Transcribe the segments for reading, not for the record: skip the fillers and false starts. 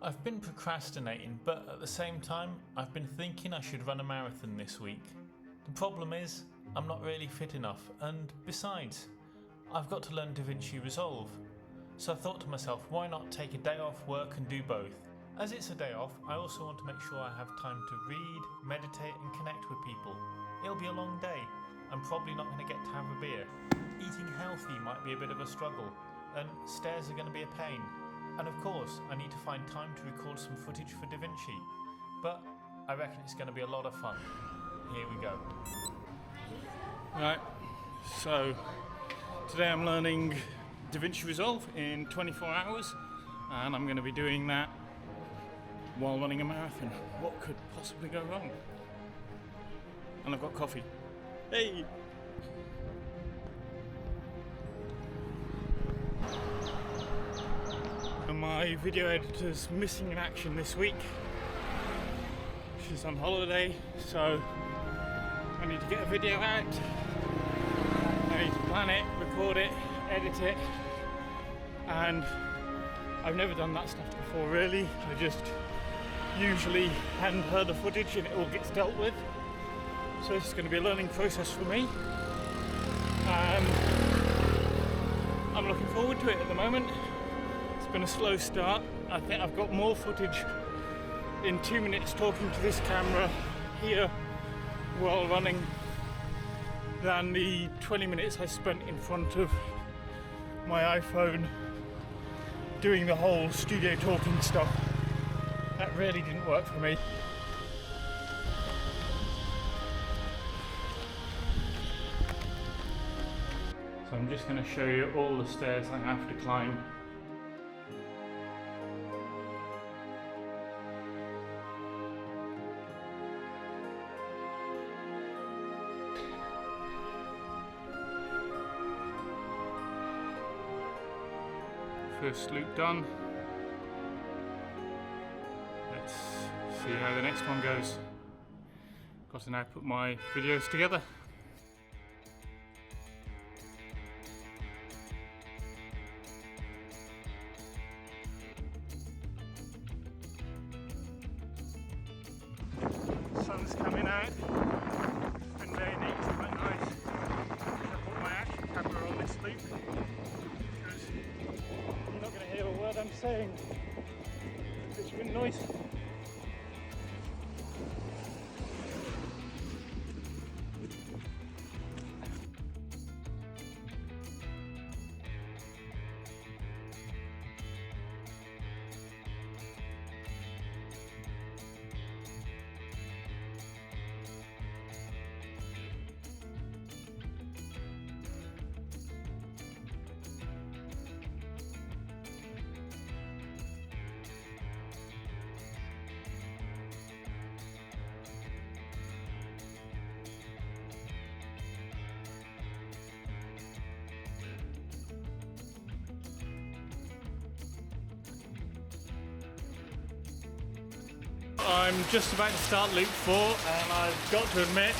I've been procrastinating, but at the same time, I've been thinking I should run a marathon this week. The problem is, I'm not really fit enough, and besides, I've got to learn DaVinci Resolve. So I thought to myself, why not take a day off work and do both? As it's a day off, I also want to make sure I have time to read, meditate and connect with people. It'll be a long day. I'm probably not going to get to have a beer. Eating healthy might be a bit of a struggle, and stairs are going to be a pain. And of course, I need to find time to record some footage for DaVinci. But I reckon it's going to be a lot of fun. Here we go. Right, so today I'm learning DaVinci Resolve in 24 hours, and I'm going to be doing that while running a marathon. What could possibly go wrong? And I've got coffee. Hey! And my video editor's missing in action this week. She's on holiday, so I need to get a video out. I need to plan it, record it, edit it, and I've never done that stuff before really. I just usually hand her the footage and it all gets dealt with. So this is going to be a learning process for me, and I'm looking forward to it at the moment. It's been a slow start. I think I've got more footage in 2 minutes talking to this camera here while running than the 20 minutes I spent in front of my iPhone doing the whole studio talking stuff. That really didn't work for me. So I'm just going to show you all the stairs I have to climb. First loop done. Let's see how the next one goes. Got to now put my videos together. Sun's coming out. It's been very neat, it's quite nice. I put my action camera on this loop because you're not going to hear a word I'm saying. It's been noisy. I'm just about to start loop 4, and I've got to admit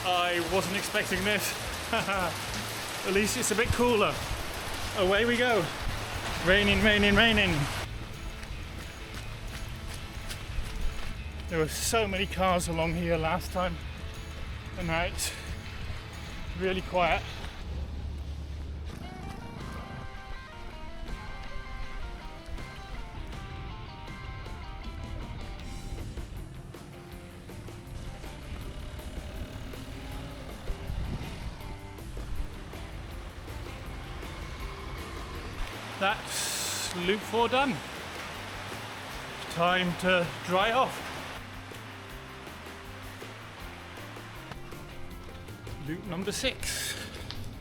I wasn't expecting this. At least it's a bit cooler. Away we go. Raining, raining, raining. There were so many cars along here last time, and now it's really quiet. That's loop 4 done. Time to dry off. Loop number 6.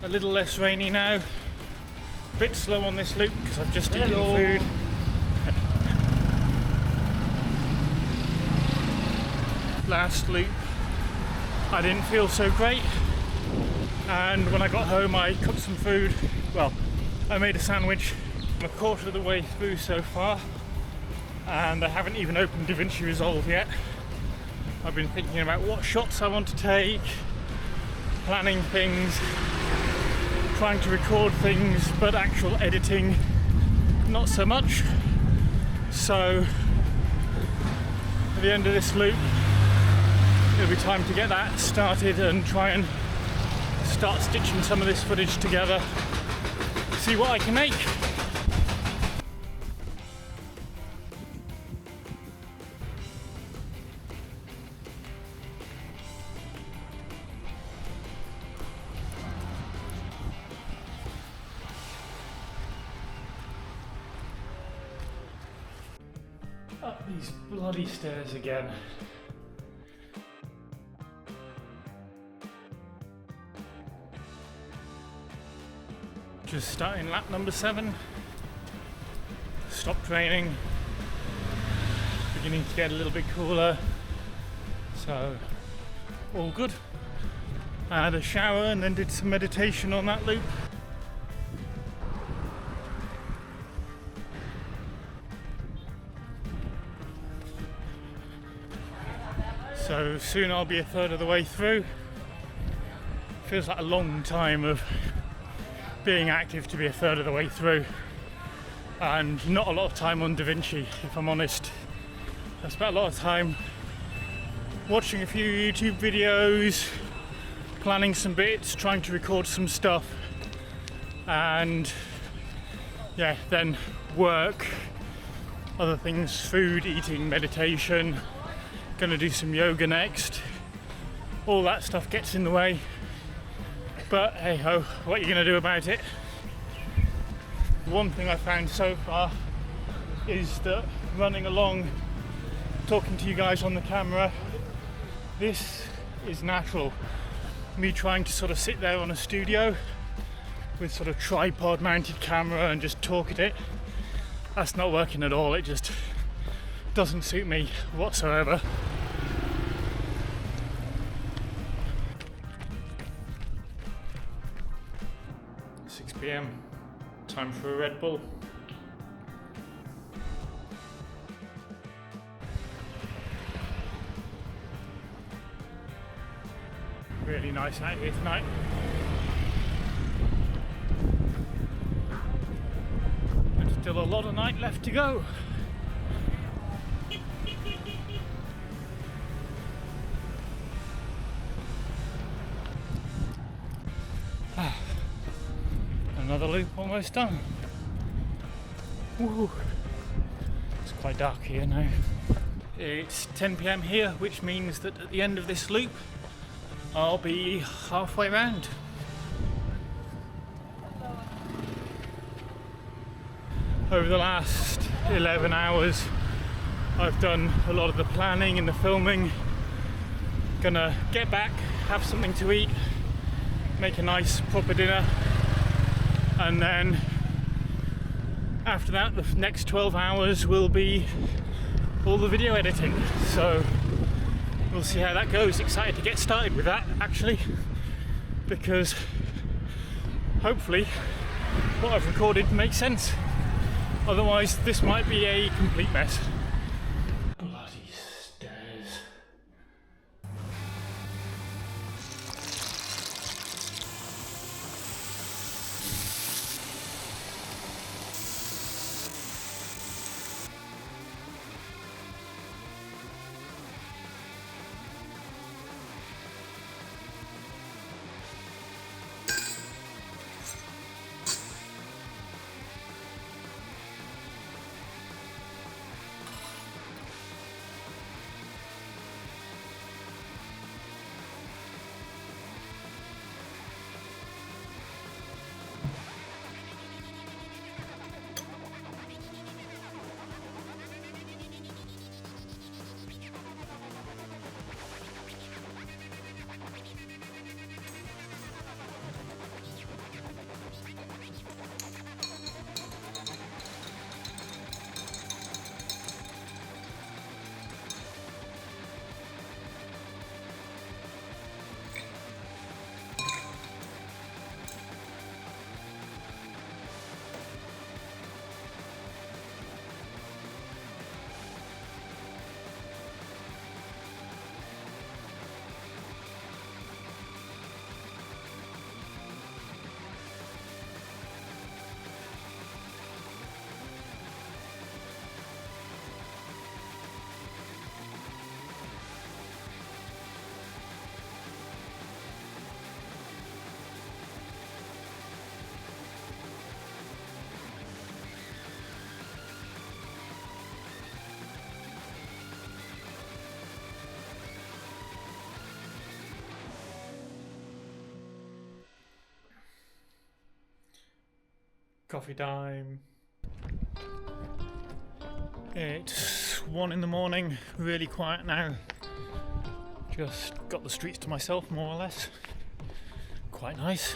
A little less rainy now. A bit slow on this loop because I've just eaten food. Last loop I didn't feel so great, and when I got home I cooked some food. Well, I made a sandwich. I'm a quarter of the way through so far, and I haven't even opened DaVinci Resolve yet. I've been thinking about what shots I want to take, planning things, trying to record things, but actual editing not so much. So at the end of this loop, it'll be time to get that started and try and start stitching some of this footage together, see what I can make. Up these bloody stairs again. Just starting lap number 7. Stopped raining. Beginning to get a little bit cooler. So, all good. I had a shower and then did some meditation on that loop. So soon I'll be a third of the way through. Feels like a long time of being active to be a third of the way through, and not a lot of time on DaVinci, if I'm honest. I spent a lot of time watching a few YouTube videos, planning some bits, trying to record some stuff, and yeah, then work, other things, food, eating, meditation. Gonna do some yoga next. All that stuff gets in the way, but hey ho, what are you gonna do about it? One thing I found so far is that running along, talking to you guys on the camera, this is natural. Me trying to sort of sit there on a studio with sort of tripod mounted camera and just talk at it, that's not working at all. It just doesn't suit me whatsoever. PM, time for a Red Bull. Really nice out here tonight. There's still a lot of night left to go. Another loop almost done. Woo. It's quite dark here now. It's 10 PM here, which means that at the end of this loop I'll be halfway round. Over the last 11 hours I've done a lot of the planning and the filming. Gonna get back, have something to eat, make a nice proper dinner, and then after that the next 12 hours will be all the video editing. So we'll see how that goes. Excited to get started with that actually, because hopefully what I've recorded makes sense. Otherwise this might be a complete mess. Bloody stairs. Coffee time. It's 1 in the morning, really quiet now. Just got the streets to myself, more or less. Quite nice.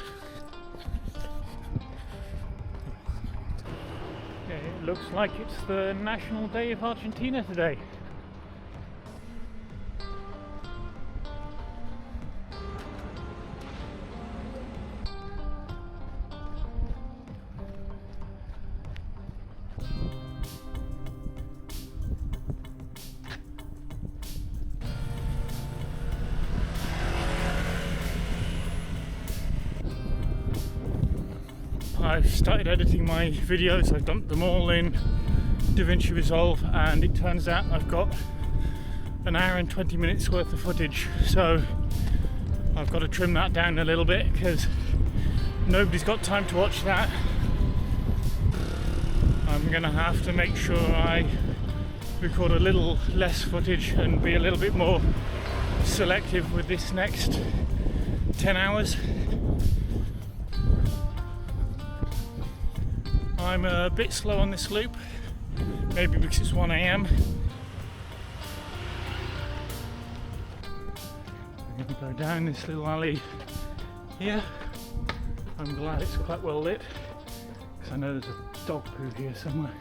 It looks like it's the National Day of Argentina today. I've started editing my videos. I've dumped them all in DaVinci Resolve, and it turns out I've got an hour and 20 minutes worth of footage, so I've got to trim that down a little bit because nobody's got time to watch that. I'm gonna have to make sure I record a little less footage and be a little bit more selective with this next 10 hours. I'm a bit slow on this loop, maybe because it's 1 AM. I'm going to go down this little alley here. I'm glad it's quite well lit, because I know there's a dog poo here somewhere.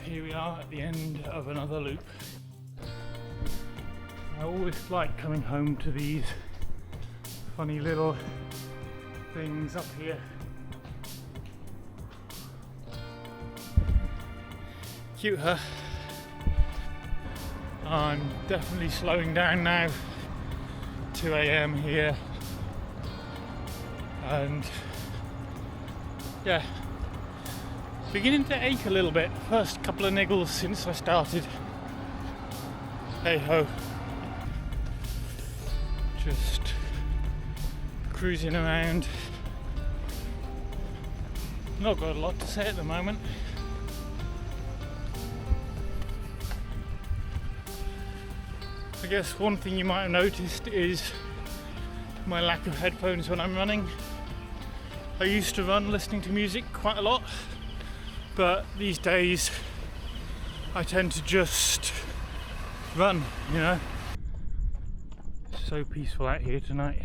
Here we are at the end of another loop. I always like coming home to these funny little things up here. Cute, huh? I'm definitely slowing down now. 2 AM here, and yeah, beginning to ache a little bit. First couple of niggles since I started. Hey ho, just cruising around. Not got a lot to say at the moment. I guess one thing you might have noticed is my lack of headphones when I'm running. I used to run listening to music quite a lot, but these days I tend to just run, you know. So peaceful out here tonight.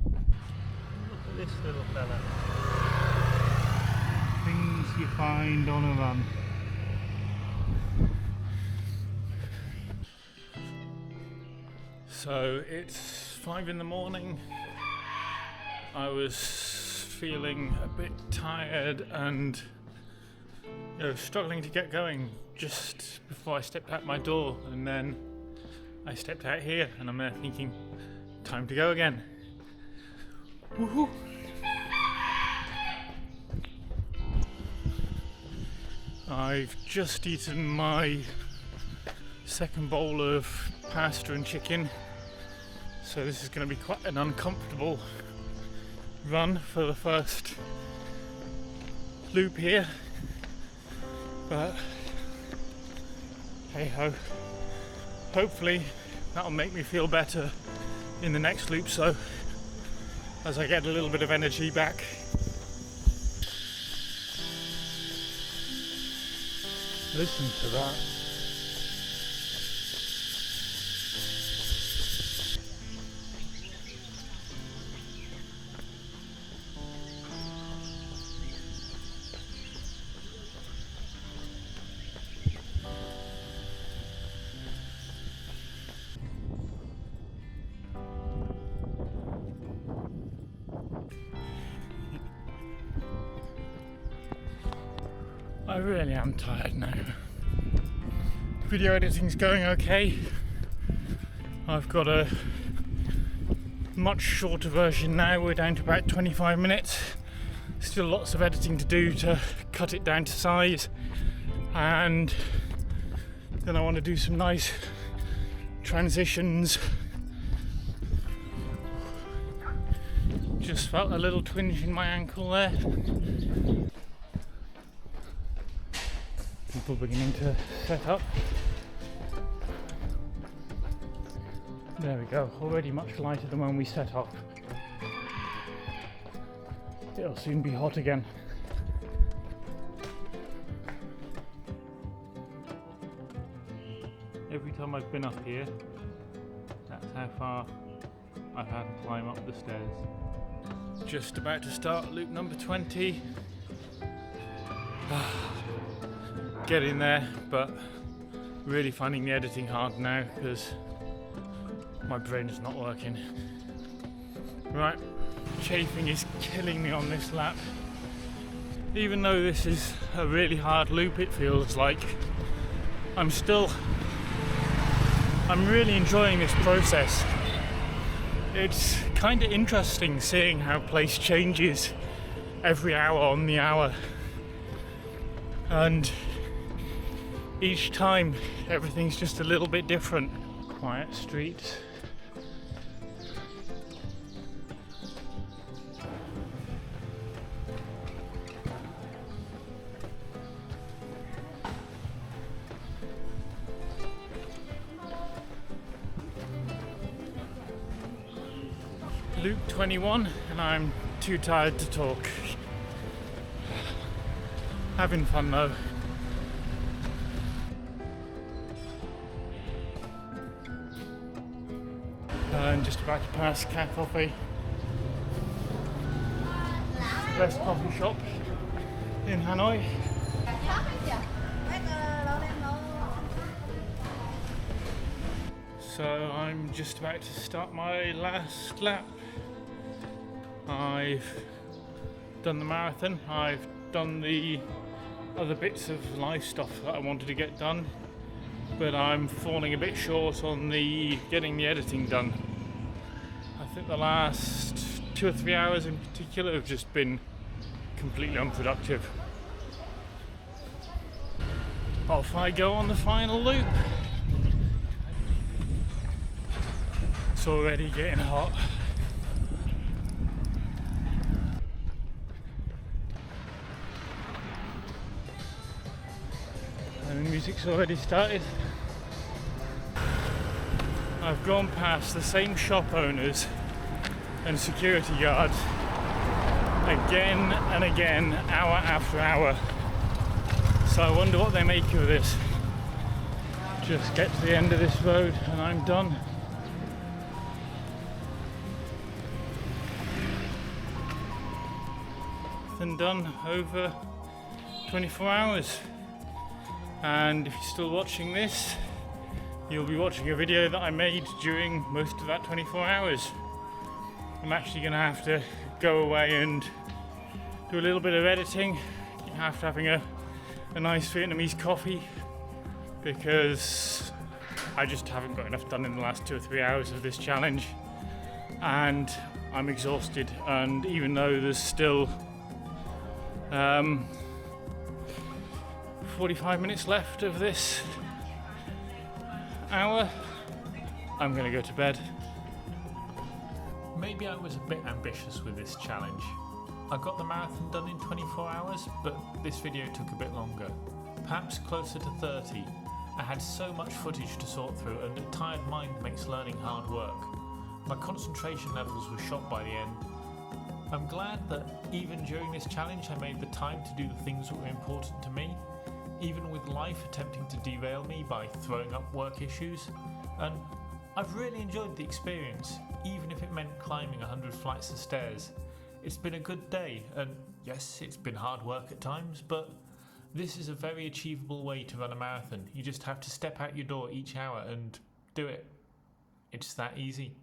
Look at this little fella. Things you find on a run. So it's 5 in the morning. I was feeling a bit tired and struggling to get going just before I stepped out my door, and then I stepped out here and I'm there thinking, time to go again. Woohoo! I've just eaten my second bowl of pasta and chicken, so this is going to be quite an uncomfortable run for the first loop here, but hey ho, hopefully that'll make me feel better in the next loop, so as I get a little bit of energy back. Listen to that. I really am tired now. Video editing's going okay. I've got a much shorter version now. We're down to about 25 minutes. Still lots of editing to do to cut it down to size, and then I want to do some nice transitions. Just felt a little twinge in my ankle there. People beginning to set up. There we go, already much lighter than when we set off. It'll soon be hot again. Every time I've been up here, that's how far I've had to climb up the stairs. Just about to start loop number 20. Getting there, but really finding the editing hard now because my brain is not working. Right, chafing is killing me on this lap. Even though this is a really hard loop, it feels like I'm really enjoying this process. It's kind of interesting seeing how pace changes every hour on the hour. And each time everything's just a little bit different. Quiet streets. Loop 21 and I'm too tired to talk. Having fun though. And just about to pass Cat Coffee. Best coffee shop in Hanoi. So I'm just about to start my last lap. I've done the marathon, I've done the other bits of life stuff that I wanted to get done, but I'm falling a bit short on the getting the editing done. I think the last 2 or 3 hours in particular have just been completely unproductive. Off I go on the final loop. It's already getting hot. And the music's already started. I've gone past the same shop owners and security guards again and again, hour after hour. So I wonder what they make of this. Just get to the end of this road and I'm done. And done over 24 hours. And if you're still watching this, you'll be watching a video that I made during most of that 24 hours. I'm actually going to have to go away and do a little bit of editing after having a nice Vietnamese coffee, because I just haven't got enough done in the last 2 or 3 hours of this challenge, and I'm exhausted. And even though there's still 45 minutes left of this hour, I'm gonna go to bed. Maybe I was a bit ambitious with this challenge. I got the marathon done in 24 hours, but this video took a bit longer. Perhaps closer to 30. I had so much footage to sort through, and a tired mind makes learning hard work. My concentration levels were shot by the end. I'm glad that even during this challenge I made the time to do the things that were important to me, even with life attempting to derail me by throwing up work issues. And I've really enjoyed the experience, even if it meant climbing 100 flights of stairs. It's been a good day, and yes, it's been hard work at times, but this is a very achievable way to run a marathon. You just have to step out your door each hour and do it. It's that easy.